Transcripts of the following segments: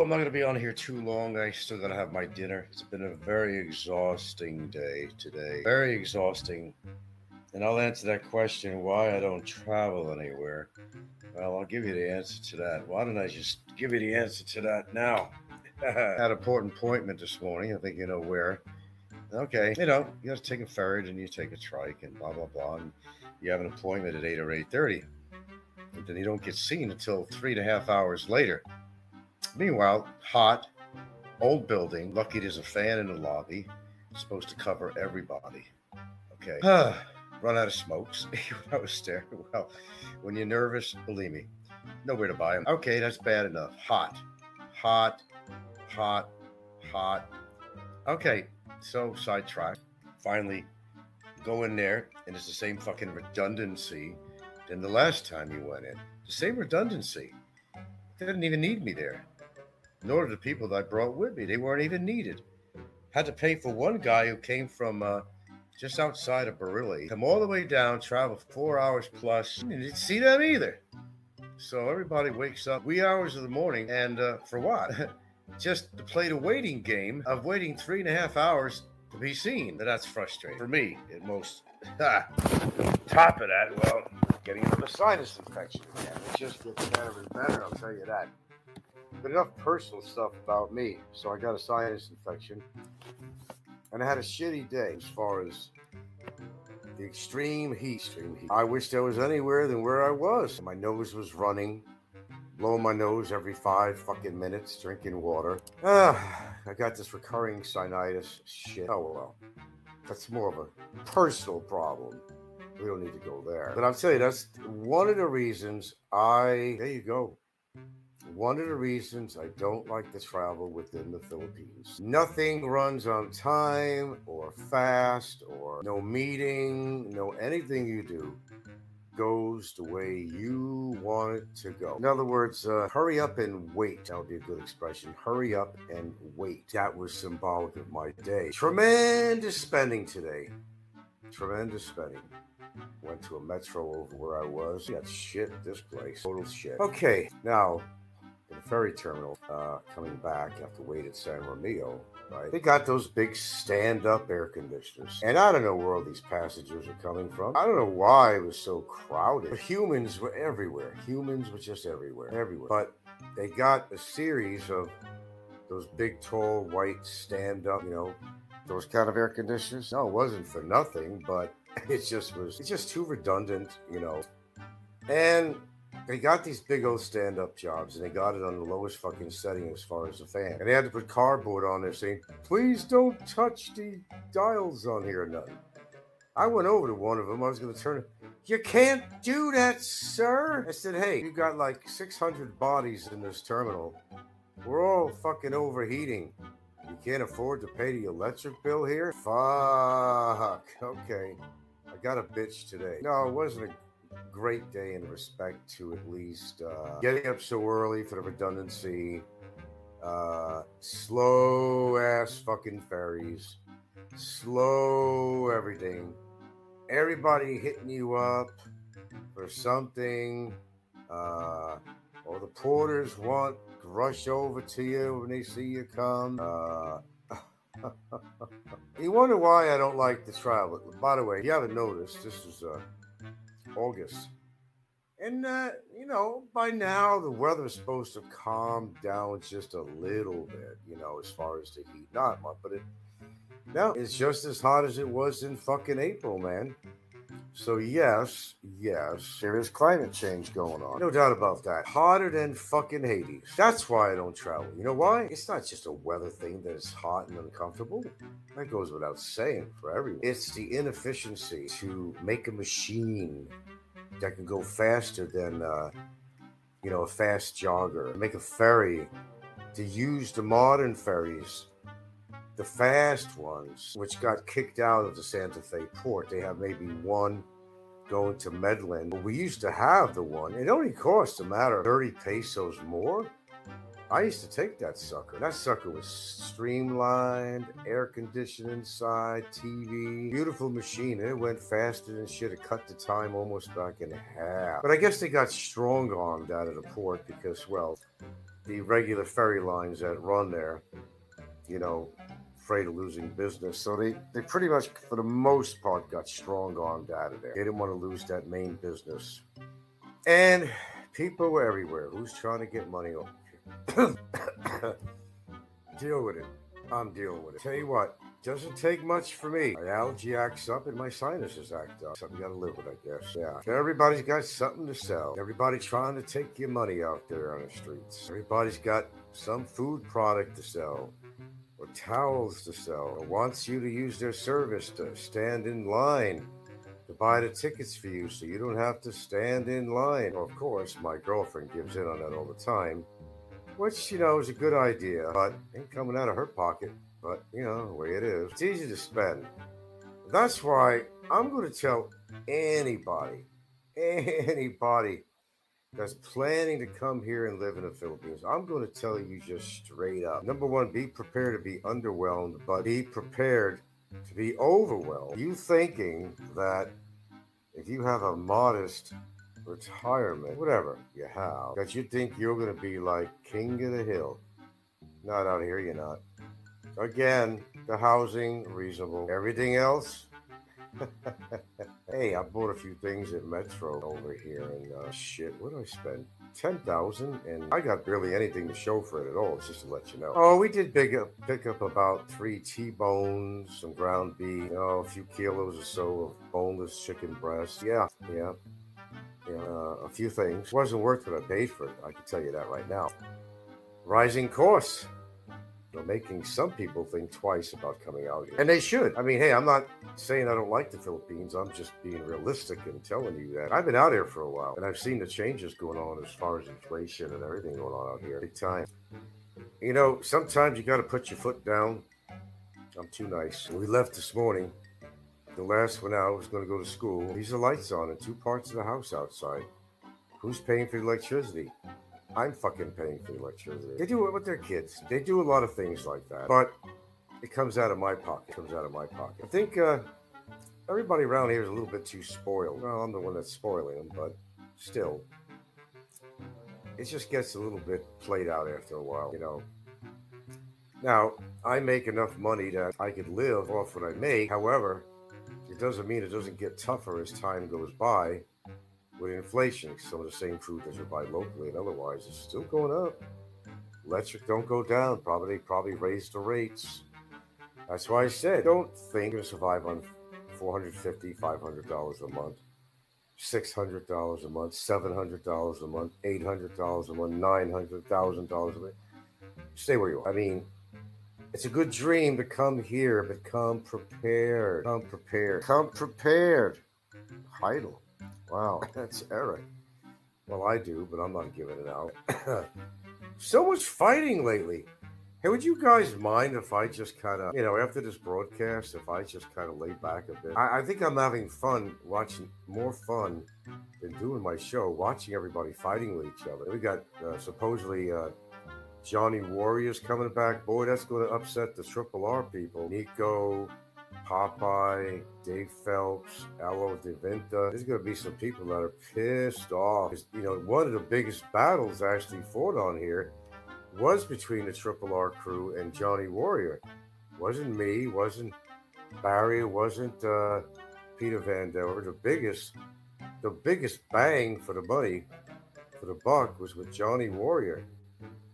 I'm not going to be on here too long. I still got to have my dinner. It's been a very exhausting day today. Very exhausting. And I'll answer that question why I don't travel anywhere. Well, I'll give you the answer to that. Why don't I just give you the answer to that now? Had an important appointment this morning. I think you know where. Okay, you got to take a ferry, then you take a trike, and blah blah blah. And you have an appointment at 8 or 8:30, and then you don't get seen until 3.5 hours later. Meanwhile, hot, old building. Lucky there's a fan in the lobby. It's supposed to cover everybody. Okay. Run out of smokes when I was there. Well, when you're nervous, believe me, nowhere to buy them. Okay, that's bad enough. Hot, hot, hot, hot. Okay, so sidetrack. Finally, go in there, and it's the same fucking redundancy than the last time you went in. The same redundancy. They didn't even need me there. Nor did the people that I brought with me. They weren't even needed. Had to pay for one guy who came from just outside of Barilli, come all the way down, travel 4 hours plus. You didn't see them either. So everybody wakes up wee hours of the morning, and for what? Just to play the waiting game of waiting 3.5 hours to be seen. That's frustrating for me at most. Top of that, well, getting another sinus infection again. It just gets better and better, I'll tell you that. But enough personal stuff about me. So I got a sinus infection. And I had a shitty day as far as the extreme heat. I wished I was anywhere than where I was. My nose was running. Blowing my nose every 5 fucking minutes, drinking water. I got this recurring sinusitis shit. Oh well. That's more of a personal problem. We don't need to go there. But I'll tell you, that's one of the reasons there you go. One of the reasons I don't like to travel within the Philippines. Nothing runs on time or fast or no meeting, no anything you do goes the way you want it to go. In other words, hurry up and wait. That would be a good expression. Hurry up and wait. That was symbolic of my day. Tremendous spending today. Tremendous spending. Went to a metro over where I was. Got shit, this place. Total shit. Okay, now in the ferry terminal, coming back, I have to wait at San Romeo, right? They got those big stand-up air conditioners. And I don't know where all these passengers are coming from. I don't know why it was so crowded. But humans were everywhere. Humans were just everywhere. But they got a series of those big, tall, white stand-up, those kind of air conditioners. No, it wasn't for nothing, but it's just too redundant, And they got these big old stand-up jobs, and they got it on the lowest fucking setting as far as the fan. And they had to put cardboard on there saying, please don't touch the dials on here or nothing. I went over to one of them. I was going to turn it. You can't do that, sir. I said, hey, you got like 600 bodies in this terminal. We're all fucking overheating. You can't afford to pay the electric bill here? Fuck. Okay. I got a bitch today. No, it wasn't a great day in respect to at least getting up so early for the redundancy, slow ass fucking ferries, slow everything, everybody hitting you up for something, or the porters want to rush over to you when they see you come. You wonder why I don't like to travel. By the way, if you haven't noticed, this is August. And, by now the weather is supposed to calm down just a little bit, as far as the heat. Not much, but it's just as hot as it was in fucking April, man. So, yes, there is climate change going on. No doubt about that. Hotter than fucking Hades. That's why I don't travel. You know why? It's not just a weather thing that is hot and uncomfortable. That goes without saying for everyone. It's the inefficiency to make a machine that can go faster than, a fast jogger. Make a ferry to use the modern ferries, the fast ones, which got kicked out of the Santa Fe port. They have maybe one going to Medellin. But we used to have the one. It only cost a matter of 30 pesos more. I used to take that sucker. That sucker was streamlined, air conditioned inside, TV, beautiful machine. And it went faster than shit. It cut the time almost back in half. But I guess they got strong-armed out of the port because, well, the regular ferry lines that run there, you know, afraid of losing business. So they pretty much, for the most part, got strong armed out of there. They didn't want to lose that main business. And people were everywhere. Who's trying to get money off? Deal with it. I'm dealing with it. Tell you what, doesn't take much for me. My allergy acts up and my sinuses act up. Something you gotta live with, I guess. Yeah. Everybody's got something to sell. Everybody trying to take your money out there on the streets. Everybody's got some food product to sell, or towels to sell, or wants you to use their service to stand in line to buy the tickets for you so you don't have to stand in line. Well, of course, my girlfriend gives in on that all the time, which, is a good idea, but ain't coming out of her pocket. But, the way it is. It's easy to spend. That's why I'm going to tell anybody that's planning to come here and live in the Philippines, I'm going to tell you just straight up. Number one, be prepared to be underwhelmed, but be prepared to be overwhelmed. You thinking that if you have a modest retirement, whatever you have, that you think you're going to be like king of the hill. Not out here, you're not. Again, the housing, reasonable. Everything else, hey, I bought a few things at Metro over here, and shit, what did I spend? 10,000, and I got barely anything to show for it at all. It's just to let you know. Oh, we did pick up about 3 T-bones, some ground beef, a few kilos or so of boneless chicken breast. Yeah. A few things. Wasn't worth what I paid for it. I can tell you that right now. Rising costs. Making some people think twice about coming out here. And they should. I mean, hey, I'm not saying I don't like the Philippines. I'm just being realistic and telling you that. I've been out here for a while, and I've seen the changes going on as far as inflation and everything going on out here. Big time. Sometimes you got to put your foot down. I'm too nice. We left this morning. The last one out was going to go to school. These are lights on in 2 parts of the house outside. Who's paying for the electricity? I'm fucking paying for the electricity. They do it with their kids. They do a lot of things like that. But it comes out of my pocket. I think everybody around here is a little bit too spoiled. Well, I'm the one that's spoiling them, but still. It just gets a little bit played out after a while, Now, I make enough money that I could live off what I make. However, it doesn't mean it doesn't get tougher as time goes by. With inflation, some of the same food that you buy locally and otherwise is still going up. Electric don't go down. Probably raise the rates. That's why I said, don't think you're going to survive on $450, $500 a month, $600 a month, $700 a month, $800 a month, $900,000 a month. Stay where you are. I mean, it's a good dream to come here, but come prepared. Come prepared. Heidel. Wow, that's Eric. Well, I do, but I'm not giving it out. So much fighting lately. Hey, would you guys mind if I just kind of, after this broadcast, if I just kind of lay back a bit? I think I'm having fun watching, more fun than doing my show, watching everybody fighting with each other. We got supposedly Johnny Warriors coming back. Boy, that's going to upset the Triple R people. Nico, Popeye, Dave Phelps, Alo De Vinta. There's going to be some people that are pissed off. One of the biggest battles actually fought on here was between the Triple R crew and Johnny Warrior. Wasn't me, wasn't Barry, wasn't Peter Van Dover. The biggest bang for the money, for the buck, was with Johnny Warrior.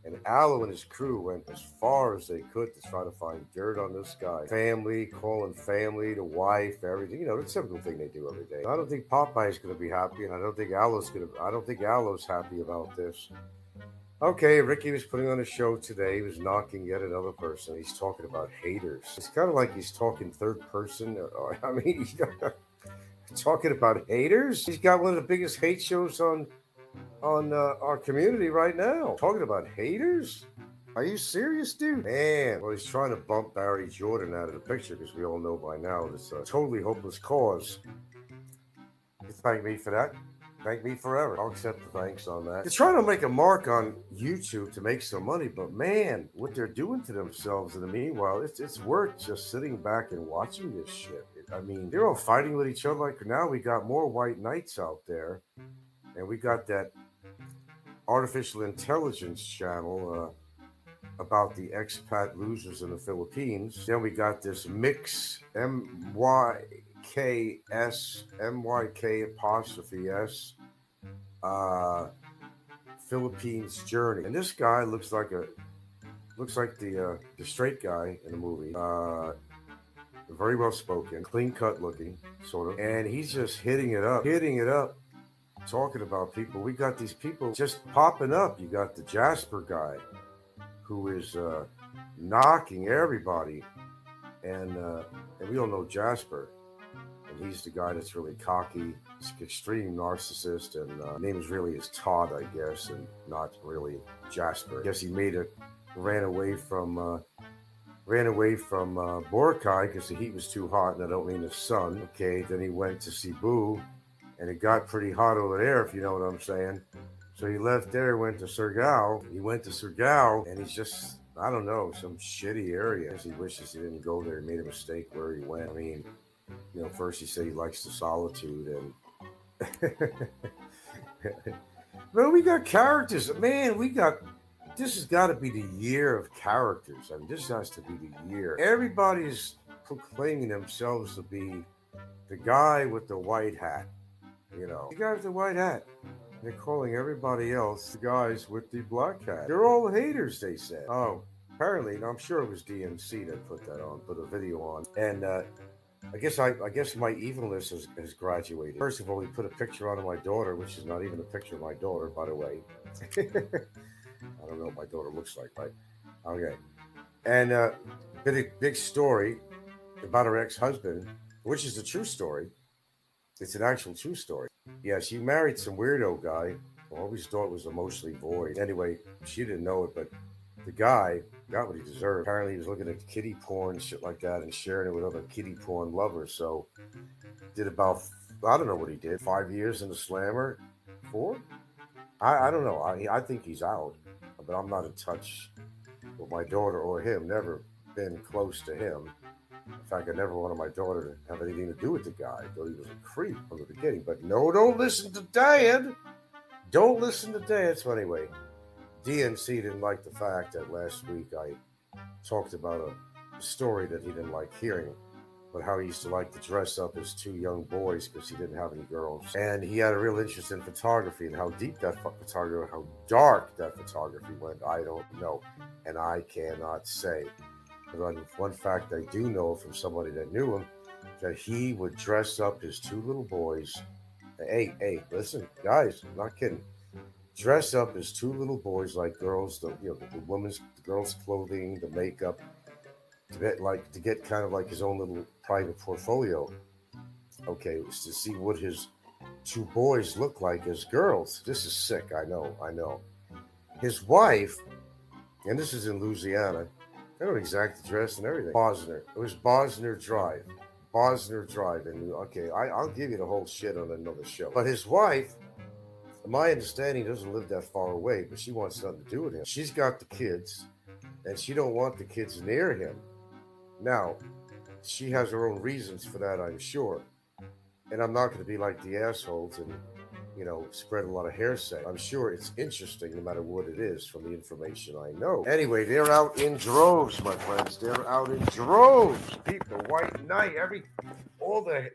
And Aloe and his crew went as far as they could to try to find dirt on this guy. Family, calling family, the wife, everything. The typical thing they do every day. I don't think Popeye's going to be happy, and I don't think Aloe's happy about this. Okay, Ricky was putting on a show today. He was knocking yet another person. He's talking about haters. It's kind of like he's talking third person. He's talking about haters. He's got one of the biggest hate shows on our community right now. Talking about haters? Are you serious, dude? Man, well, he's trying to bump Barry Jordan out of the picture because we all know by now it's a totally hopeless cause. You thank me for that. Thank me forever. I'll accept the thanks on that. They're trying to make a mark on YouTube to make some money, but man, what they're doing to themselves in the meanwhile, it's worth just sitting back and watching this shit. They're all fighting with each other. Like now we got more white knights out there, and we got that artificial intelligence channel about the expat losers in the Philippines. Then we got this mix MYK apostrophe S uh, Philippines journey, and this guy looks like the straight guy in the movie. Very well spoken, clean cut looking, sort of, and he's just hitting it up, talking about people. We got these people just popping up. You got the Jasper guy, who is knocking everybody, and we all know Jasper, and he's the guy that's really cocky, extreme narcissist, and name is really is Todd, I guess, and not really Jasper. I guess he made it, ran away from Boracay because the heat was too hot, and I don't mean the sun. Okay, then he went to Cebu, and it got pretty hot over there, if you know what I'm saying. So he left there, went to Surigao. He went to Surigao, and he's just, I don't know, some shitty area. He wishes he didn't go there. He made a mistake where he went. I mean, first he said he likes the solitude, and well, we got characters. Man, this has got to be the year of characters. I mean, this has to be the year. Everybody's proclaiming themselves to be the guy with the white hat. The guy with the white hat. They're calling everybody else the guys with the black hat. They're all haters, they said. Oh, apparently, I'm sure it was DNC that put a video on. And I guess my evilness has graduated. First of all, he put a picture on of my daughter, which is not even a picture of my daughter, by the way. I don't know what my daughter looks like, right? Okay. And big story about her ex-husband, which is a true story. It's an actual true story. Yeah, she married some weirdo guy. I always thought it was emotionally void. Anyway, she didn't know it, but the guy got what he deserved. Apparently, he was looking at kitty porn, shit like that, and sharing it with other kitty porn lovers. So, did about, I don't know what he did, 5 years in the slammer? 4? I don't know. I think he's out, but I'm not in touch with my daughter or him. Never been close to him. In fact, I never wanted my daughter to have anything to do with the guy, though he was a creep from the beginning. But no, don't listen to Dad. Don't listen to Dad. So anyway, DNC didn't like the fact that last week I talked about a story that he didn't like hearing, but how he used to like to dress up as 2 young boys because he didn't have any girls. And he had a real interest in photography, and how deep that photography, how dark that photography went, I don't know. And I cannot say. But one fact I do know from somebody that knew him, that he would dress up his 2 little boys. Hey, listen, guys, I'm not kidding. Dress up his 2 little boys like girls, the girls' clothing, the makeup, to get kind of like his own little private portfolio. Okay, to see what his 2 boys look like as girls. This is sick. I know. His wife, and this is in Louisiana. I know exact address and everything. Bosner. It was Bosner Drive. And okay, I'll give you the whole shit on another show. But his wife, my understanding, doesn't live that far away, but she wants nothing to do with him. She's got the kids, and she don't want the kids near him. Now, she has her own reasons for that, I'm sure. And I'm not going to be like the assholes and, spread a lot of hearsay. I'm sure it's interesting no matter what it is from the information I know. Anyway, they're out in droves, my friends. They're out in droves. People, white knight, all the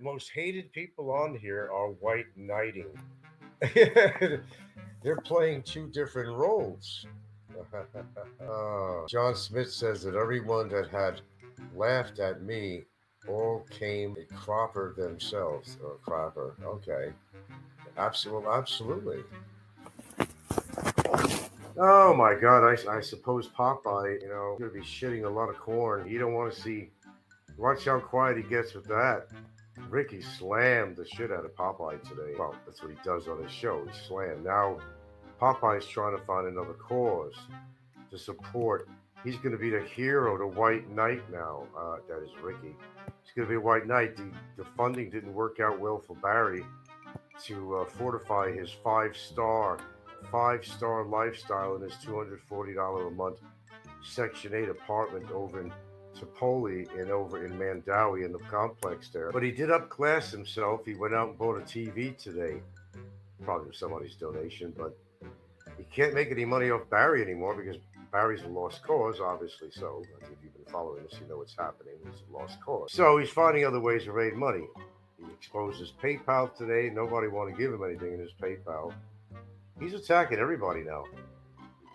most hated people on here are white knighting. They're playing 2 different roles. John Smith says that everyone that had laughed at me all came a cropper themselves. Or cropper, okay. Absolutely. Oh my God! I suppose Popeye, going to be shitting a lot of corn. You don't want to see. Watch how quiet he gets with that. Ricky slammed the shit out of Popeye today. Well, that's what he does on his show. He slammed. Now Popeye's trying to find another cause to support. He's going to be the hero, the White Knight now. That is Ricky. He's going to be a White Knight. The funding didn't work out well for Barry to fortify his five-star lifestyle in his $240 a month Section 8 apartment over in Topoli and over in Mandawi in the complex there. But he did upclass himself. He went out and bought a TV today. Probably with somebody's donation, but He can't make any money off Barry anymore because Barry's a lost cause, obviously so. I think if you've been following this, you know what's happening. It's a lost cause. So he's finding other ways to raise money. He exposed his PayPal today. Nobody wanted to give him anything in his PayPal. He's attacking everybody now.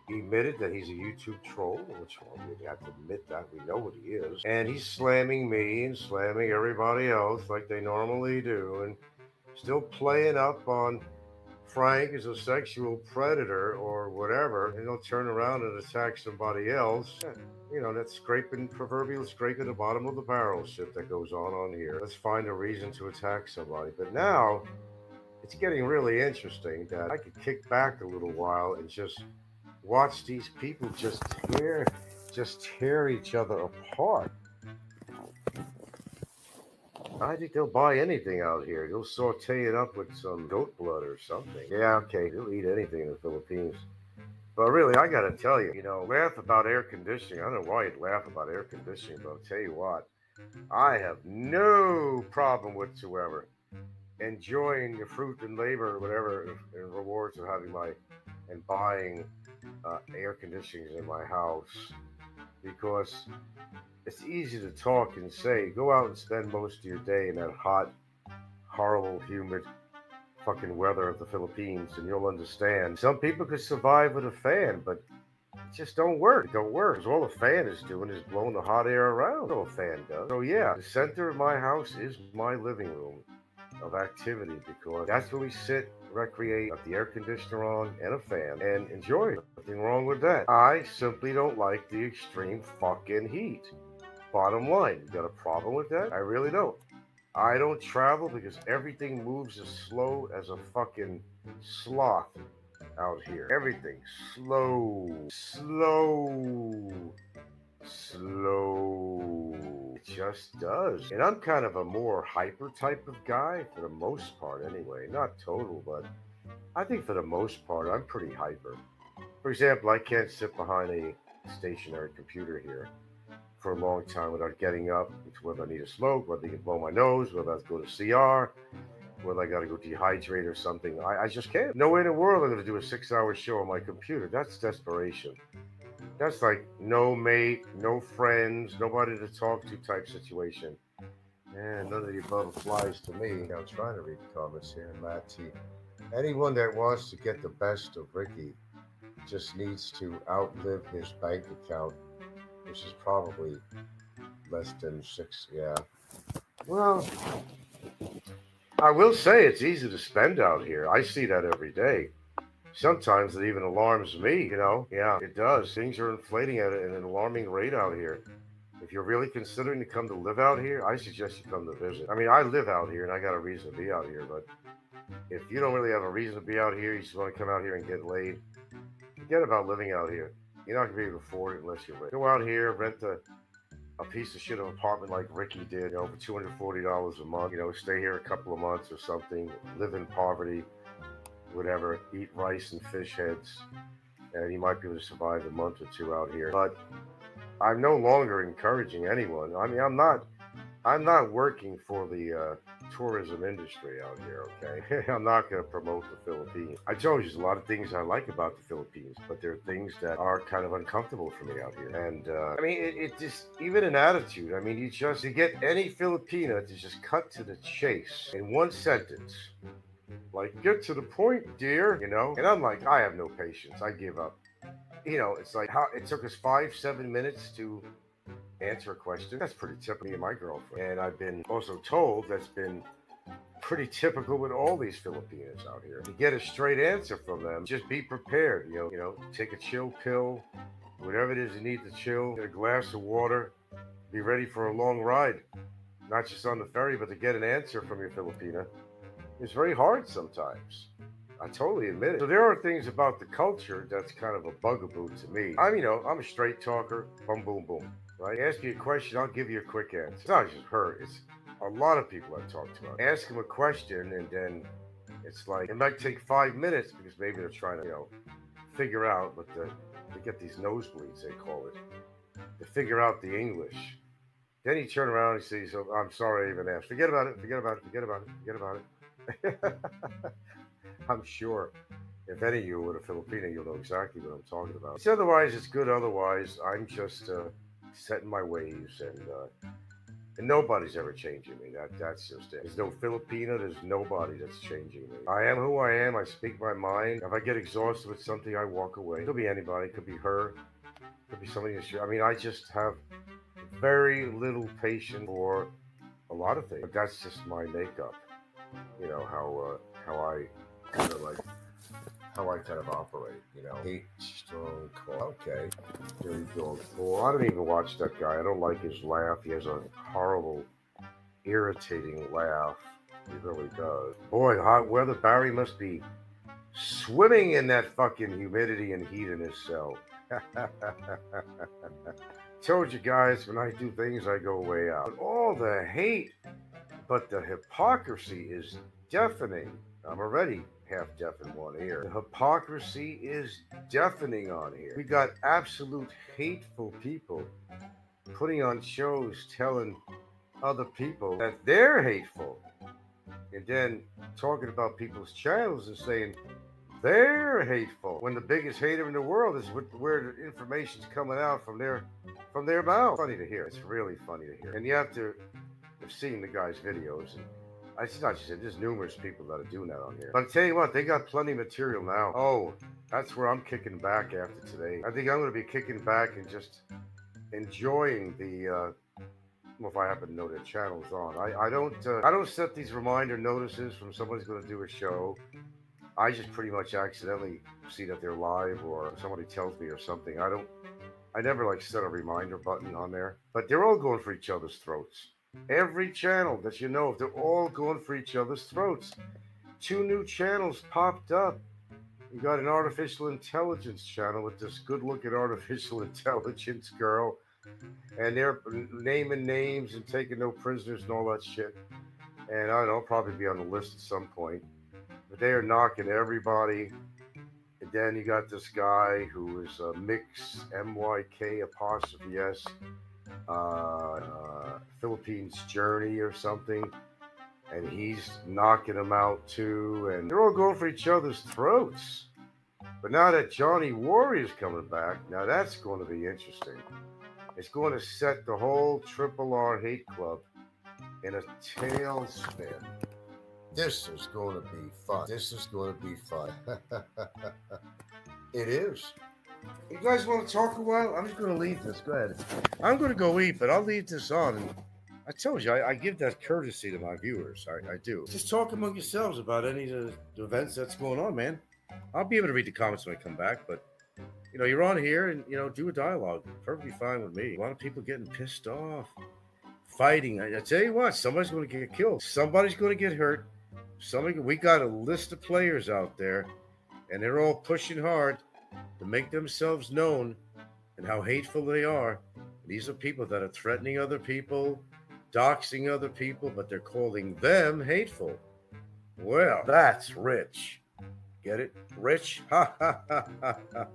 He admitted that he's a YouTube troll, which we have to admit that. We know what he is. And he's slamming me and slamming everybody else like they normally do. And still playing up on Frank is a sexual predator or whatever, and he'll turn around and attack somebody else. You know, that's proverbial scraping the bottom of the barrel shit that goes on here. Let's find a reason to attack somebody. But now, it's getting really interesting that I could kick back a little while and just watch these people just tear each other apart. I think they'll buy anything out here. They'll saute it up with some goat blood or something. Yeah, okay, they'll eat anything in the Philippines. But really, I gotta tell you, laugh about air conditioning. I don't know why you'd laugh about air conditioning, but I'll tell you what, I have no problem whatsoever enjoying the fruit and labor or whatever and rewards of and buying air conditioning in my house because it's easy to talk and say, go out and spend most of your day in that hot, horrible, humid, fucking weather of the Philippines, and you'll understand. Some people could survive with a fan, but it just don't work. It don't work. Because all a fan is doing is blowing the hot air around. That's all a fan does. So yeah, the center of my house is my living room of activity because that's where we sit, recreate, got the air conditioner on and a fan, and enjoy. Nothing wrong with that. I simply don't like the extreme fucking heat. Bottom line, you got a problem with that? I really don't. I don't travel because everything moves as slow as a fucking sloth out here. Everything slow. It just does. And I'm kind of a more hyper type of guy for the most part anyway. Not total, but I think for the most part I'm pretty hyper. For example, I can't sit behind a stationary computer here for a long time without getting up, whether I need a smoke, whether I can blow my nose, whether I have to go to CR, whether I got to go dehydrate or something. I just can't. No way in the world I'm going to do a 6-hour show on my computer. That's desperation. That's like no mate, no friends, nobody to talk to type situation. And none of the above applies to me. I'm trying to read the comments here. Matt T. Anyone that wants to get the best of Ricky just needs to outlive his bank account, which is probably less than 6. Yeah. Well, I will say it's easy to spend out here. I see that every day. Sometimes it even alarms me. Yeah, it does. Things are inflating at an alarming rate out here. If you're really considering to come to live out here, I suggest you come to visit. I mean, I live out here and I got a reason to be out here, but if you don't really have a reason to be out here, you just want to come out here and get laid, forget about living out here. You're not going to be able to afford it unless you're rich. Go out here, rent a piece of shit of apartment like Ricky did, for $240 a month. Stay here a couple of months or something, live in poverty, whatever, eat rice and fish heads, and you might be able to survive a month or two out here. But I'm no longer encouraging anyone. I mean, I'm not working for the tourism industry out here, okay? I'm not going to promote the Philippines. I told you there's a lot of things I like about the Philippines, but there are things that are kind of uncomfortable for me out here. And I mean, it just, even an attitude. I mean, you get any Filipina to just cut to the chase in one sentence. Like, get to the point, dear, And I'm like, I have no patience. I give up. It's like how it took us 5-7 minutes to answer a question. That's pretty typical of my girlfriend. And I've been also told that's been pretty typical with all these Filipinos out here. To get a straight answer from them, just be prepared. Take a chill pill, whatever it is you need to chill, get a glass of water, be ready for a long ride. Not just on the ferry, but to get an answer from your Filipina. It's very hard sometimes. I totally admit it. So there are things about the culture that's kind of a bugaboo to me. I'm a straight talker. Boom, boom, boom. Right? Ask me a question, I'll give you a quick answer. It's not just her. It's a lot of people I've talked to. Ask them a question, and then it's like it might take 5 minutes because maybe they're trying to, figure out. But they get these nosebleeds, they call it, to figure out the English. Then you turn around and say, "So I'm sorry I even asked. Forget about it. Forget about it. Forget about it. Forget about it." I'm sure If any of you are a Filipino, you'll know exactly what I'm talking about. It's otherwise, it's good. Otherwise, I'm just setting my ways, and nobody's ever changing me. That's just it. There's no Filipino. There's nobody that's changing me. I am who I am. I speak my mind. If I get exhausted with something, I walk away. It could be anybody. It could be her. It could be somebody. I mean, I just have very little patience for a lot of things. But that's just my makeup. You know how I kind of like how I kind of operate. You know, hate strong call. Okay, here we go. Well, I don't even watch that guy. I don't like his laugh. He has a horrible, irritating laugh. He really does. Boy, hot weather. Barry must be swimming in that fucking humidity and heat in his cell. Told you guys, when I do things, I go way out. All the hate, but the hypocrisy is deafening. I'm already half deaf in one ear. The hypocrisy is deafening on here. We got absolute hateful people putting on shows telling other people that they're hateful, and then talking about people's channels and saying they're hateful when the biggest hater in the world is where the information's coming out from their mouth. Funny to hear. It's really funny to hear. And you have to have seen the guy's videos. And it's not just there's numerous people that are doing that on here. But I tell you what, they got plenty of material now. Oh, that's where I'm kicking back after today. I think I'm going to be kicking back and just enjoying the. Well, if I happen to know their channel's on, I don't set these reminder notices from somebody's going to do a show. I just pretty much accidentally see that they're live or somebody tells me or something. I never like set a reminder button on there, but they're all going for each other's throats. Every channel that you know of, they're all going for each other's throats. 2 new channels popped up. You got an artificial intelligence channel with this good looking artificial intelligence girl, and they're naming names and taking no prisoners and all that shit. And I don't know, probably be on the list at some point. But they are knocking everybody. And then you got this guy who is Mix MYK apostrophe S Philippines Journey or something, and he's knocking them out too. And they're all going for each other's throats. But now that Johnny Warrior's coming back, now that's going to be interesting. It's going to set the whole Triple R hate club in a tailspin. This is going to be fun. This is going to be fun. It is. You guys want to talk a while? I'm just going to leave this. Go ahead. I'm going to go eat, but I'll leave this on. And I told you, I give that courtesy to my viewers. I do. Just talk among yourselves about any of the events that's going on, man. I'll be able to read the comments when I come back, but you're on here and, do a dialogue. Perfectly fine with me. A lot of people getting pissed off, fighting. I tell you what, somebody's going to get killed. Somebody's going to get hurt. We got a list of players out there, and they're all pushing hard to make themselves known and how hateful they are. These are people that are threatening other people, doxing other people, but they're calling them hateful. Well, that's rich. Get it? Rich? Ha ha ha ha ha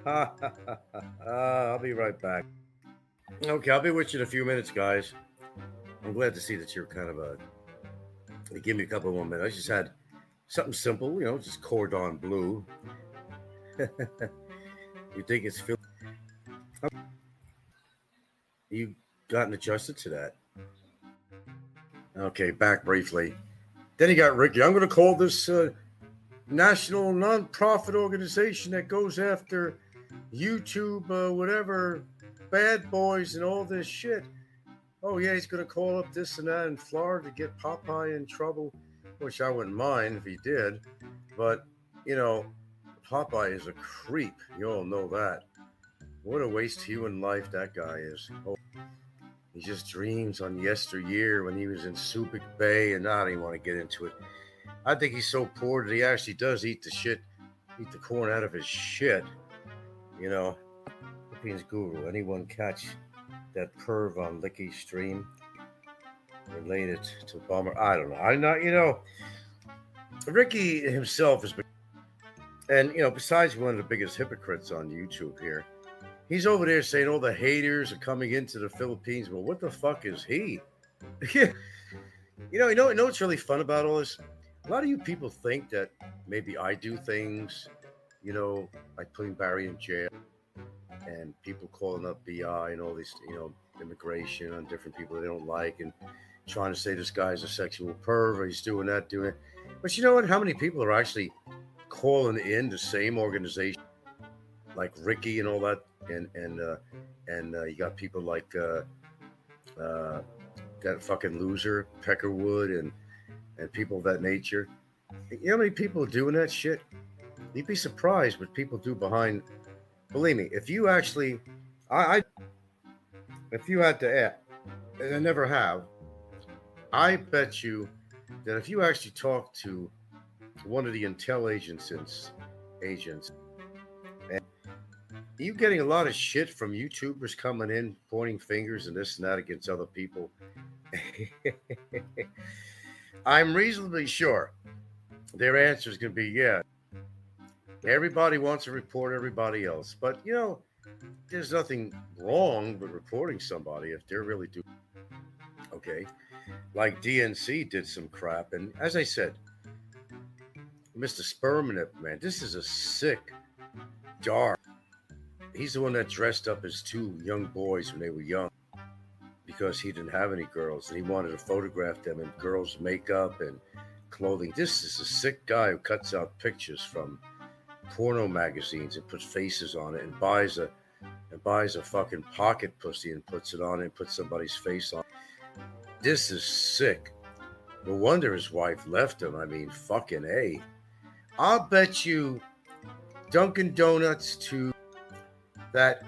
ha ha ha. I'll be right back. Okay, I'll be with you in a few minutes, guys. I'm glad to see that you're kind of give me a couple more minutes. I just had something simple, just cordon bleu. You think it's Phil? You gotten adjusted to that? Okay, back briefly. Then you got Ricky. I'm going to call this national non-profit organization that goes after YouTube, whatever, bad boys and all this shit. Oh, yeah, he's going to call up this and that in Florida to get Popeye in trouble, which I wouldn't mind if he did. But, Popeye is a creep. You all know that. What a waste of human life that guy is. Oh, he just dreams on yesteryear when he was in Subic Bay, and I don't even want to get into it. I think he's so poor that he actually does eat the corn out of his shit. Philippines guru. Anyone catch that perv on Licky Stream related to Bummer? I don't know. I'm not, Ricky himself has been, and, besides one of the biggest hypocrites on YouTube here, he's over there saying all the haters are coming into the Philippines. Well, what the fuck is he? You know what's really fun about all this? A lot of you people think that maybe I do things, like putting Barry in jail and people calling up BI and all these, immigration on different people they don't like and trying to say this guy's a sexual pervert, he's doing that, doing it. But you know what? How many people are actually calling in the same organization, like Ricky and all that, and you got people like uh, that fucking loser Peckerwood and people of that nature. You know how many people are doing that shit? You'd be surprised what people do behind. Believe me, if you actually, I if you had to ask, and I never have, I bet you that if you actually talk to one of the agents, and you getting a lot of shit from YouTubers coming in, pointing fingers and this and that against other people. I'm reasonably sure their answer is going to be, yeah, everybody wants to report everybody else. But, there's nothing wrong with reporting somebody if they're really doing okay. Like DNC did some crap. And as I said, Mr. Spermanip, man, this is a sick, dark. He's the one that dressed up as two young boys when they were young because he didn't have any girls and he wanted to photograph them in girls' makeup and clothing. This is a sick guy who cuts out pictures from porno magazines and puts faces on it and buys a fucking pocket pussy and puts it on it and puts somebody's face on. This is sick. No wonder his wife left him. I mean, fucking A. I'll bet you Dunkin' Donuts to that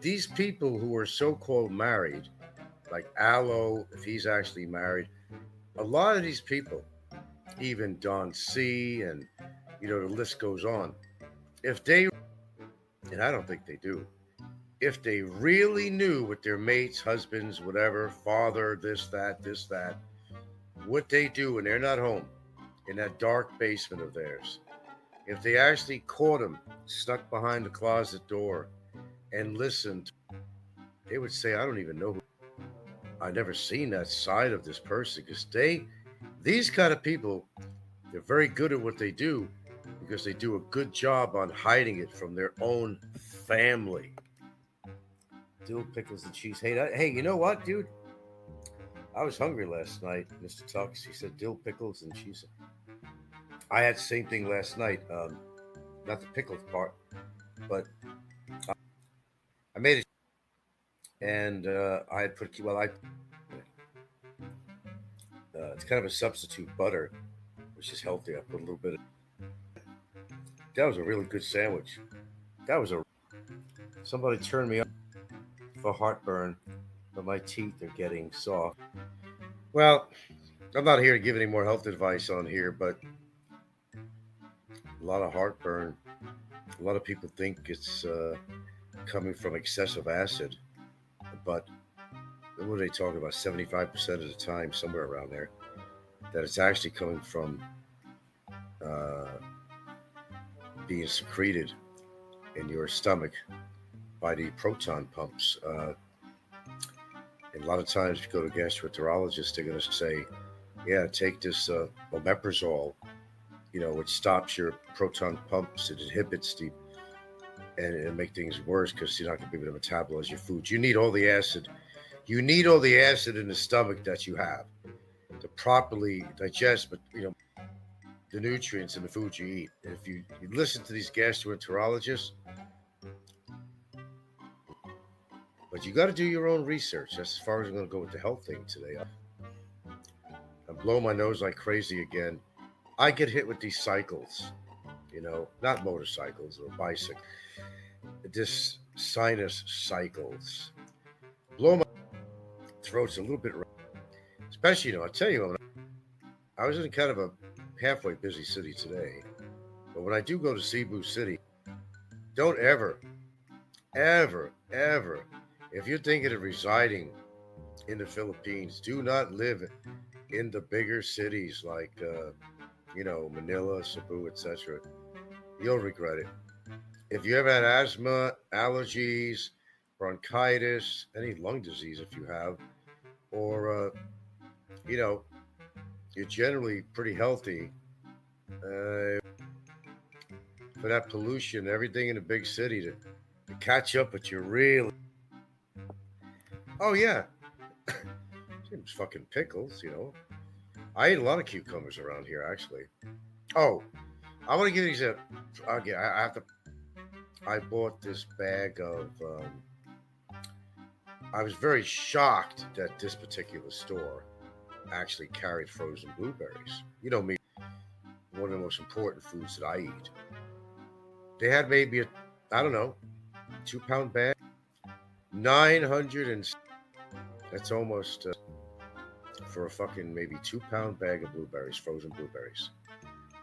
these people who are so-called married, like Aloe, if he's actually married, a lot of these people, even Don C, and the list goes on. If they, and I don't think they do, if they really knew what their mates, husbands, whatever, father, this, that, what they do when they're not home in that dark basement of theirs, if they actually caught them stuck behind the closet door and listened, they would say, I don't even know who. I've never seen that side of this person because these kind of people, they're very good at what they do because they do a good job on hiding it from their own family. Dill pickles and cheese. Hey, you know what, dude? I was hungry last night, Mr. Tux. He said dill pickles and cheese. I had the same thing last night. Not the pickles part, but I made it, and I had put it's kind of a substitute butter, which is healthy. I put a little bit. That was a really good sandwich. That was a. Somebody turned me on for heartburn, but my teeth are getting soft. Well, I'm not here to give any more health advice on here, but a lot of heartburn. A lot of people think it's coming from excessive acid, but what are they talking about? 75% of the time, somewhere around there, that it's actually coming from uh, being secreted in your stomach by the proton pumps. And a lot of times, if you go to a gastroenterologist, they're going to say, yeah, take this omeprazole, which stops your proton pumps. It inhibits and it'll make things worse because you're not going to be able to metabolize your food. You need all the acid. You need all the acid in the stomach that you have to properly digest, but the nutrients in the food you eat. And if you listen to these gastroenterologists, but you got to do your own research. That's as far as I'm going to go with the health thing today. I'm blowing my nose like crazy again. I get hit with these cycles, not motorcycles or bicycles. This sinus cycles. Blow my throat's a little bit, especially, I tell you, I was in kind of a halfway busy city today. But when I do go to Cebu City, don't ever, ever, ever, if you're thinking of residing in the Philippines, do not live in the bigger cities like, Manila, Cebu, etc. You'll regret it. If you ever had asthma, allergies, bronchitis, any lung disease if you have, or, you know, you're generally pretty healthy, for that pollution, everything in the big city to catch up with you really. Oh yeah, seems fucking pickles. I ate a lot of cucumbers around here actually. Oh, I want to give you an example. Okay, I have to. I bought this bag of. I was very shocked that this particular store actually carried frozen blueberries. You know me, one of the most important foods that I eat. They had maybe I don't know, 2 pound bag, 900 and that's almost for a fucking maybe 2 pound bag of blueberries, frozen blueberries.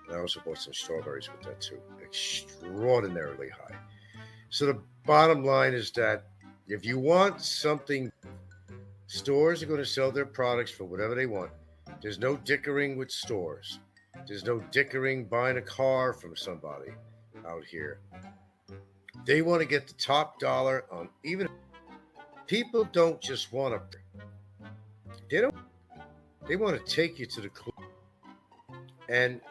And I also bought some strawberries with that too. Extraordinarily high. So the bottom line is that if you want something, stores are going to sell their products for whatever they want. There's no dickering with stores. There's no dickering buying a car from somebody out here. They want to get the top dollar on even people don't just want to they want to take you to the club. And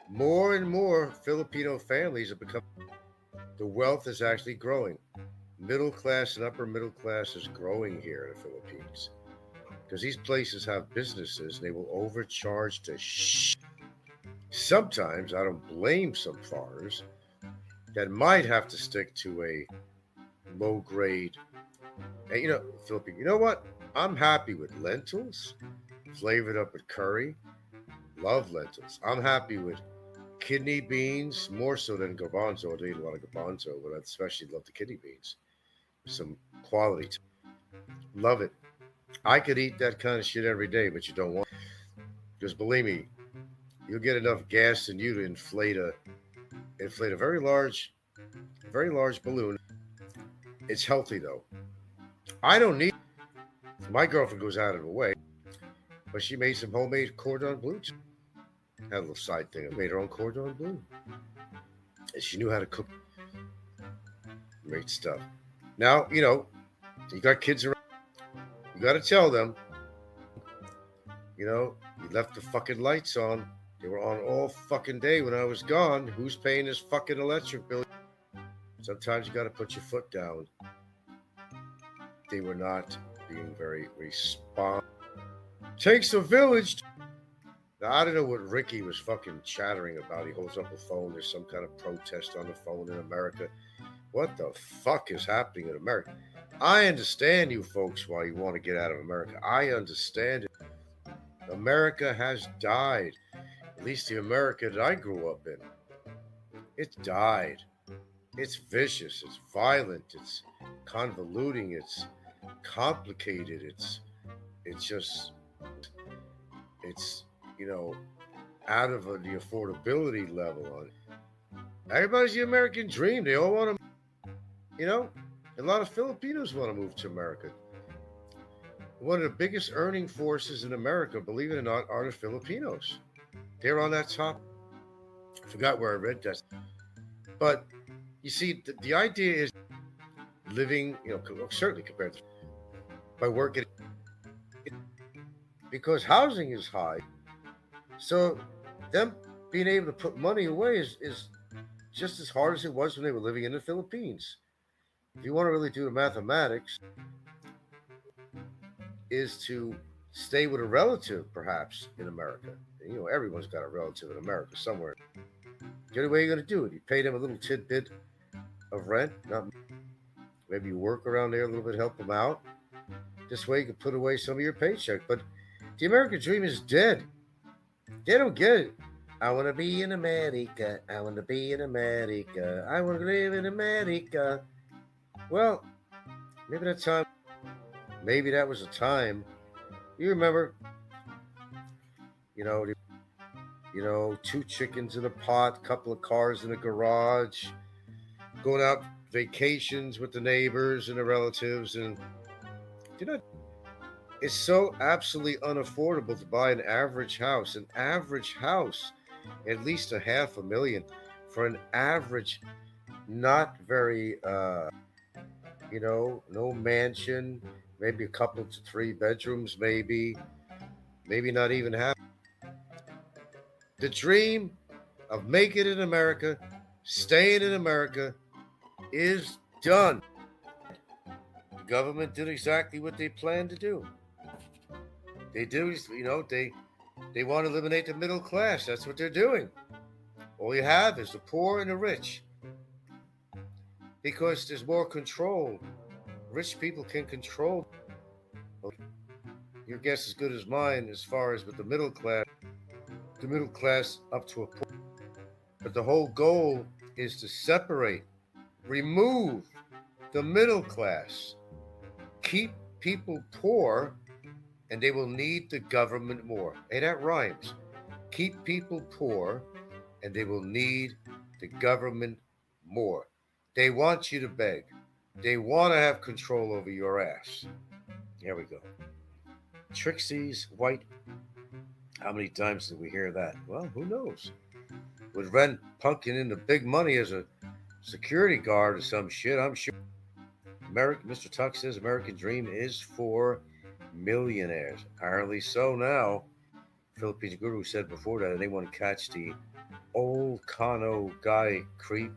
more Filipino families have become the wealth is actually growing. Middle class and upper middle class is growing here in the Philippines. Because these places have businesses and they will overcharge to Sometimes I don't blame some farmers that might have to stick to a low grade. And Philippine, you know what? I'm happy with lentils, flavored up with curry. Love lentils. I'm happy with kidney beans, more so than garbanzo. I eat a lot of garbanzo, but I especially love the kidney beans. Some quality. Love it. I could eat that kind of shit every day, but you don't want it. Because believe me, you'll get enough gas in you to inflate a very large balloon. It's healthy though. I don't need my girlfriend goes out of her way, but she made some homemade cordon bleu. Had a little side thing. I made her own cordon bleu. And she knew how to cook great stuff. Now, you got kids around. You got to tell them, you left the fucking lights on. They were on all fucking day when I was gone. Who's paying this fucking electric bill? Sometimes you got to put your foot down. They were not being very responsive. Takes a village. Now, I don't know what Ricky was fucking chattering about. He holds up a phone. There's some kind of protest on the phone in America. What the fuck is happening in America? I understand you folks why you want to get out of America. I understand it. America has died. At least the America that I grew up in. It's died. It's vicious. It's violent. It's convoluting. It's complicated. It's out of the affordability level on it. Everybody's the American dream. They all want to, a lot of Filipinos want to move to America. One of the biggest earning forces in America, believe it or not, are the Filipinos. They're on that top. I forgot where I read that. But you see, the idea is living, certainly compared to by working, because housing is high. So them being able to put money away is just as hard as it was when they were living in the Philippines. If you want to really do the mathematics, is to stay with a relative, perhaps, in America. Everyone's got a relative in America somewhere. The only way you're going to do it, you pay them a little tidbit of rent. Maybe you work around there a little bit, help them out. This way you can put away some of your paycheck. But the American dream is dead. They don't get it. I want to be in America. I want to be in America. I want to live in America. Well, maybe that was a time. You remember, 2 chickens in a pot, couple of cars in a garage, going out vacations with the neighbors and the relatives, and it's so absolutely unaffordable to buy an average house. An average house, at least $500,000 for an average, not very, no mansion, maybe a couple to 3 bedrooms, maybe not even half. The dream of making it in America Staying in America is done. The government did exactly what they planned to do. They do, they want to eliminate the middle class. That's what they're doing. All you have is the poor and the rich because there's more control. Rich people can control. Your guess is as good as mine as far as with the middle class up to a point. But the whole goal is to separate, remove the middle class, keep people poor, and they will need the government more. Hey, that rhymes. Keep people poor, and they will need the government more. They want you to beg. They want to have control over your ass. Here we go. Trixie's white. How many times did we hear that? Well, who knows? With Ren punking in the big money as a security guard or some shit, I'm sure. Mr. Tuck says American Dream is for millionaires. Apparently so now. Philippines Guru said before that anyone catch the old Kano guy creep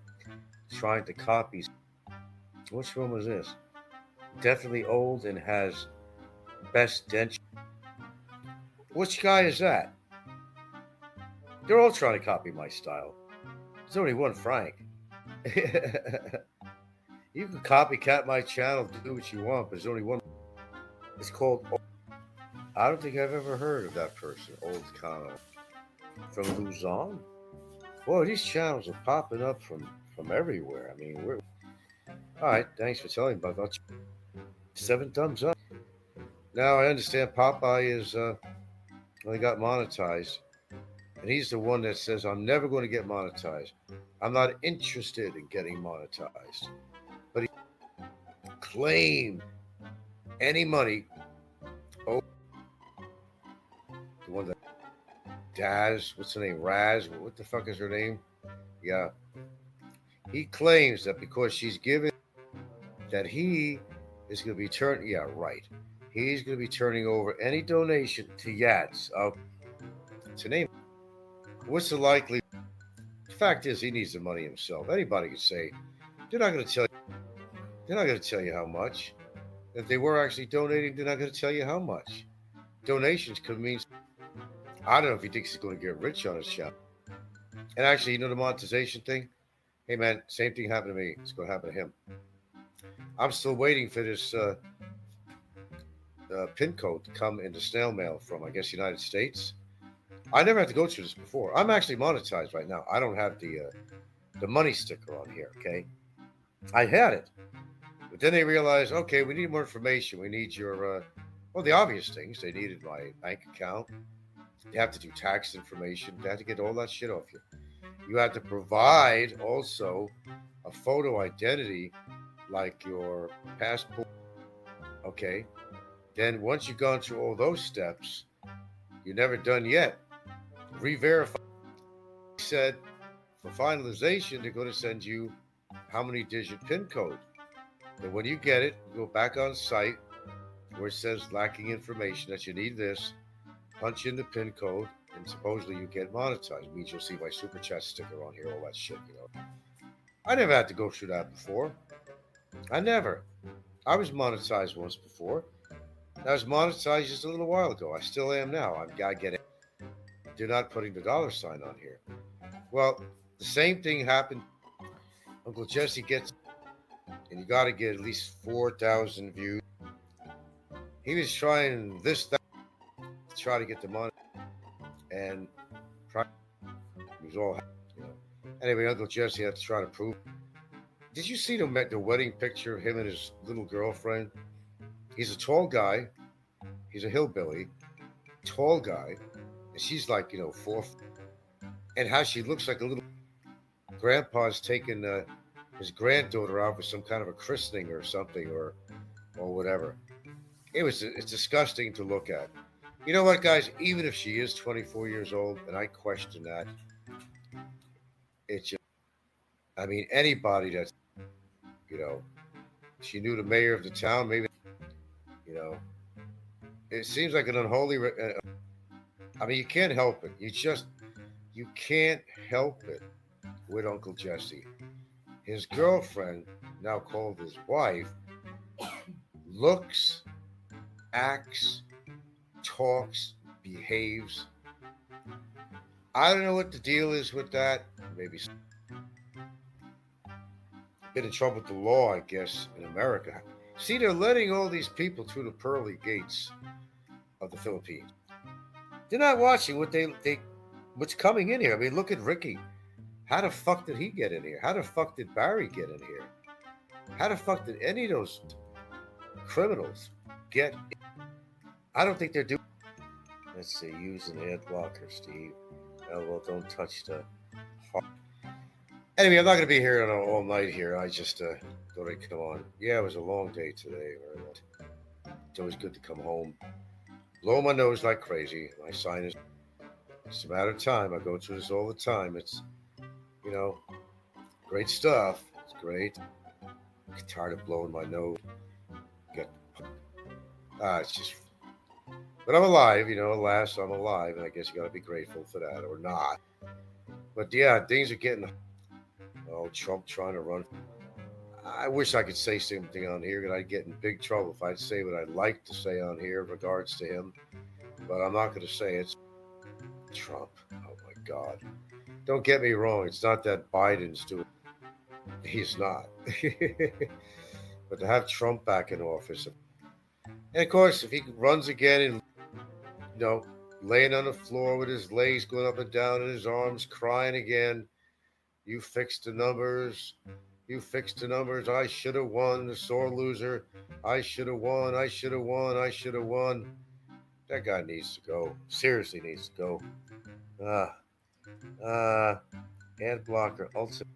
trying to copy. Which one was this? Definitely old and has best denture. Which guy is that? They're all trying to copy my style. There's only one Frank. You can copycat my channel, do what you want, but there's only one. It's called. I don't think I've ever heard of that person, Old Kano. From Luzon? Boy, these channels are popping up from everywhere. I mean, we're. Alright, thanks for telling me about that. 7 thumbs up. Now I understand Popeye is only got monetized. And he's the one that says, I'm never going to get monetized. I'm not interested in getting monetized. But he claimed any money. Oh, the one that Daz, what's her name? Raz, what the fuck is her name? Yeah. He claims that because she's given, that he is going to be turning, yeah, right. He's going to be turning over any donation to Yats. To name, what's the likely? The fact is, he needs the money himself. Anybody could say, they're not going to tell you. They're not going to tell you how much. If they were actually donating, they're not going to tell you how much. Donations could mean. I don't know if he thinks he's going to get rich on his channel. And actually, you know the monetization thing? Hey man, same thing happened to me. It's going to happen to him. I'm still waiting for this pin code to come into snail mail from, I guess, United States. I never had to go through this before. I'm actually monetized right now. I don't have the money sticker on here, okay? I had it. But then they realized, okay, we need more information. We need your, the obvious things. They needed my bank account. They have to do tax information. They have to get all that shit off you. You have to provide also a photo identity like your passport. Okay. Then once you've gone through all those steps, you're never done yet. Re-verify. Said for finalization, they're going to send you how many digit PIN code. And when you get it, you go back on site where it says lacking information that you need this, punch in the PIN code, and supposedly you get monetized. It means you'll see my super chat sticker on here, all that shit, you know. I never had to go through that before. I never. I was monetized once before. I was monetized just a little while ago. I still am now. I get it. They're not putting the dollar sign on here. Well, the same thing happened. Uncle Jesse gets, and you got to get at least 4,000 views. He was trying this, that, to try to get the money, and he was all, you know. Anyway, Uncle Jesse had to try to prove. Did you see the wedding picture of him and his little girlfriend? He's a tall guy. He's a hillbilly, tall guy, and she's like, 4. And how she looks like a little. Grandpa's taking his granddaughter out for some kind of a christening or something, or whatever. It's disgusting to look at. You know what, guys? Even if she is 24 years old, and I question that, it's just, I mean, anybody that's, she knew the mayor of the town, maybe, it seems like an unholy. I mean, you can't help it. You can't help it. with Uncle Jesse. His girlfriend, now called his wife, looks, acts, talks, behaves. I don't know what the deal is with that. Maybe been in trouble with the law, I guess, in America. See, they're letting all these people through the pearly gates of the Philippines. They're not watching what's coming in here. I mean, look at Ricky. How the fuck did he get in here? How the fuck did Barry get in here? How the fuck did any of those criminals get in? I don't think they're doing. Let's see, use an ad blocker, Steve. Oh, well, don't touch the heart. Anyway, I'm not going to be here all night here. I just thought I'd come on. Yeah, it was a long day today. It's always good to come home. Blow my nose like crazy. My sinus. It's a matter of time. I go through this all the time. It's, you know, great stuff. It's great. I'm tired of blowing my nose. It's just. But I'm alive, alas, I'm alive, and I guess you gotta be grateful for that, or not. But yeah, things are getting. Oh, Trump trying to run. I wish I could say something on here, but I'd get in big trouble if I'd say what I'd like to say on here in regards to him. But I'm not going to say it. Trump. Oh my God. Don't get me wrong. It's not that Biden's doing. He's not. But to have Trump back in office, and of course, if he runs again and laying on the floor with his legs going up and down in his arms, crying again. You fixed the numbers. You fixed the numbers. I should have won. The sore loser. I should have won. I should have won. I should have won. That guy needs to go. Seriously needs to go. Ad blocker. Ultimate.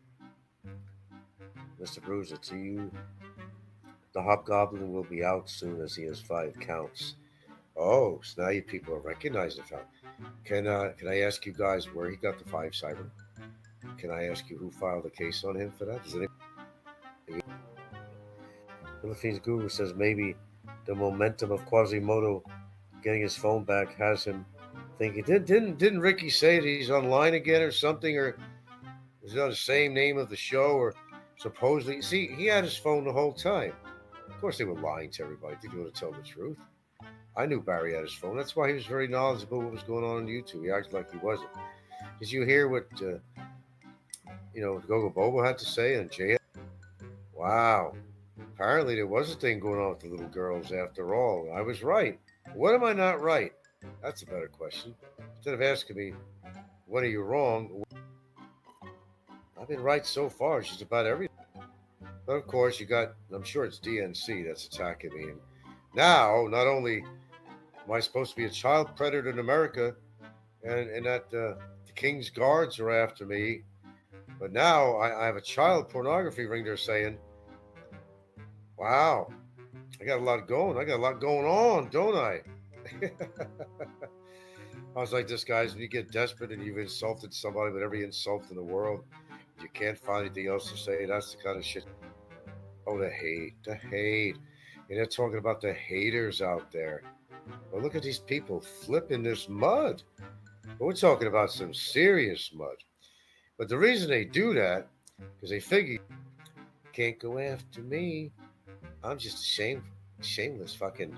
Mr. Bruiser, to you. The Hobgoblin will be out soon as he has 5 counts. Oh, so now you people are recognizing the fact. Can I ask you guys where he got the 5 cyber? Can I ask you who filed a case on him for that? Is it Philippines Guru says maybe the momentum of Quasimodo getting his phone back has him thinking. Didn't Ricky say that he's online again or something, or is it on the same name of the show, or supposedly? See, he had his phone the whole time. Of course, they were lying to everybody. They want to tell the truth. I knew Barry had his phone. That's why he was very knowledgeable what was going on YouTube. He acted like he wasn't. Did you hear what Gogo Bobo had to say and Jay? Wow. Apparently there was a thing going on with the little girls after all. I was right. What am I not right? That's a better question. Instead of asking me, what are you wrong? I've been right so far, just about everything. But of course, I'm sure it's DNC that's attacking me. And now, not only am I supposed to be a child predator in America, and that the King's Guards are after me, but now I have a child pornography ring, they're saying. Wow, I got a lot going. I got a lot going on, don't I? I was like this, guys, when you get desperate and you've insulted somebody with every insult in the world, you can't find anything else to say. That's the kind of shit. Oh, the hate. And they're talking about the haters out there. Well, look at these people flipping this mud. But we're talking about some serious mud. But the reason they do that, because they figure, can't go after me. I'm just a shameless fucking.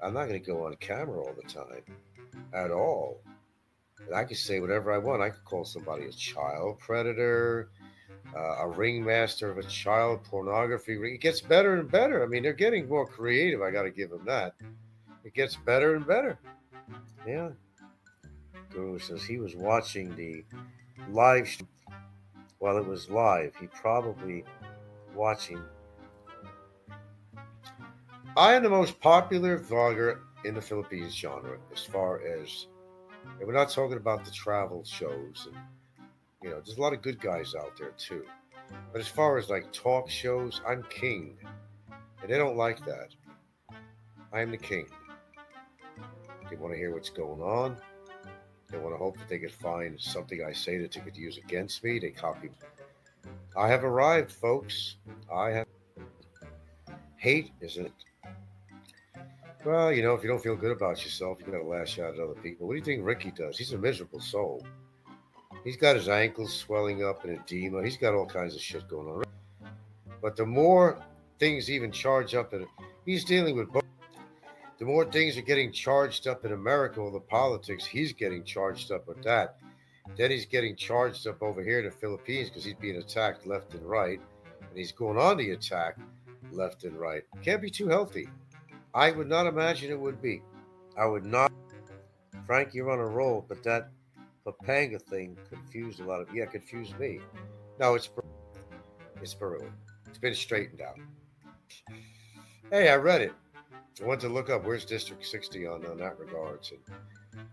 I'm not going to go on camera all the time. At all. And I can say whatever I want. I could call somebody a child predator, a ringmaster of a child pornography ring. It gets better and better. I mean, they're getting more creative. I got to give them that. It gets better and better. Yeah. Guru says he was watching the live stream while it was live. He probably watching. I am the most popular vlogger in the Philippines genre as far as, and we're not talking about the travel shows, and there's a lot of good guys out there too. But as far as like talk shows, I'm king, and they don't like that. I am the king. They want to hear what's going on. They want to hope that they could find something I say that they could use against me. They copy. I have arrived, folks. I have. Hate, isn't it? Well, if you don't feel good about yourself, you got to lash out at other people. What do you think Ricky does? He's a miserable soul. He's got his ankles swelling up and edema. He's got all kinds of shit going on. But the more things even charge up, and he's dealing with both. The more things are getting charged up in America, all the politics, he's getting charged up with that. Then he's getting charged up over here in the Philippines because he's being attacked left and right. And he's going on the attack left and right. Can't be too healthy. I would not imagine it would be. I would not. Frank, you're on a roll, but that Papanga thing confused a lot of. Yeah, confused me. No, it's Peru. It's been straightened out. Hey, I read it. I went to look up where's District 60 on that regards, and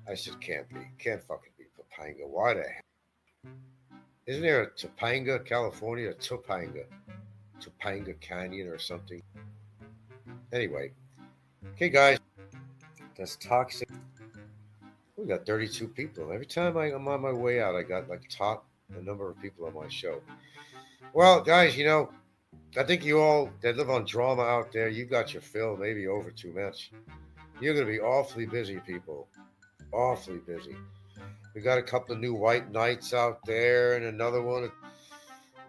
I said can't be, can't fucking be Papanga. Why the hell? Isn't there a Topanga, California? A Topanga Canyon or something? Anyway, okay, guys, that's toxic. We got 32 people. Every time I'm on my way out, I got like top a number of people on my show. Well, guys, I think you all that live on drama out there, you got your fill, maybe over too much. You're going to be awfully busy, people. Awfully busy. We got a couple of new white knights out there and another one.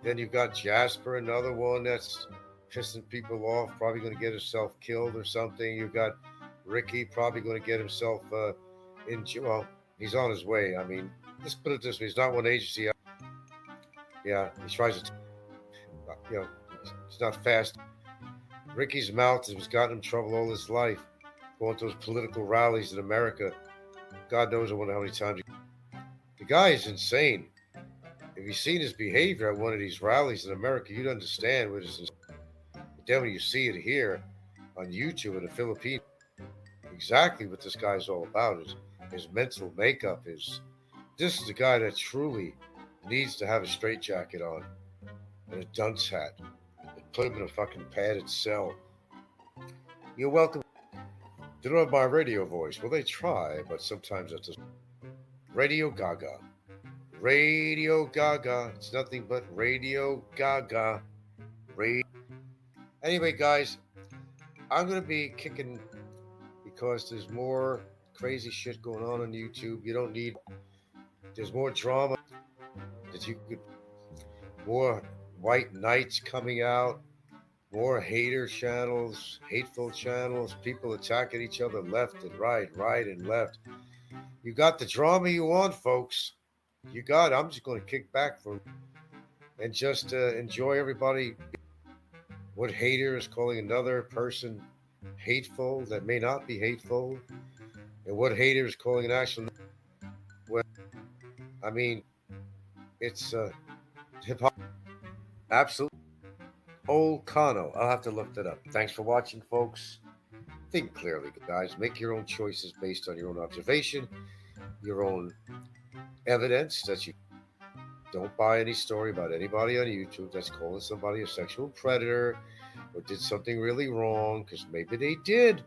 Then you've got Jasper, another one that's pissing people off, probably going to get himself killed or something. You've got Ricky, probably going to get himself in jail. Well, he's on his way. I mean, let's put it this way. He's not one agency. Yeah, he tries to, he's not fast. Ricky's mouth has gotten him in trouble all his life. Going to those political rallies in America. God knows I wonder how many times. The guy is insane. If you've seen his behavior at one of these rallies in America, you'd understand what is. But then when you see it here on YouTube in the Philippines, exactly what this guy's all about is his mental makeup. This is the guy that truly needs to have a straitjacket on and a dunce hat and put him in a fucking padded cell. You're welcome. They don't have my radio voice. Well, they try, but sometimes that's just Radio Gaga. Radio Gaga. It's nothing but Radio Gaga. Anyway, guys, I'm going to be kicking because there's more crazy shit going on YouTube. You don't need. There's more drama that you could. More white knights coming out. More hater channels, hateful channels, people attacking each other left and right and left. You got the drama you want, folks. You got it. I'm just going to kick back for and just enjoy everybody. What hater is calling another person hateful that may not be hateful, and what hater is calling an actual. Well, I mean, it's hip hop. Absolutely. Old Kano. I'll have to look that up. Thanks for watching, folks. Think clearly, guys. Make your own choices based on your own observation, your own evidence that you don't buy any story about anybody on YouTube that's calling somebody a sexual predator or did something really wrong, because maybe they did,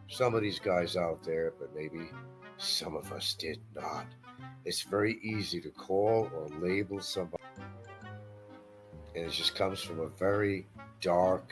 some of these guys out there, but maybe some of us did not. It's very easy to call or label somebody, and it just comes from a very dark.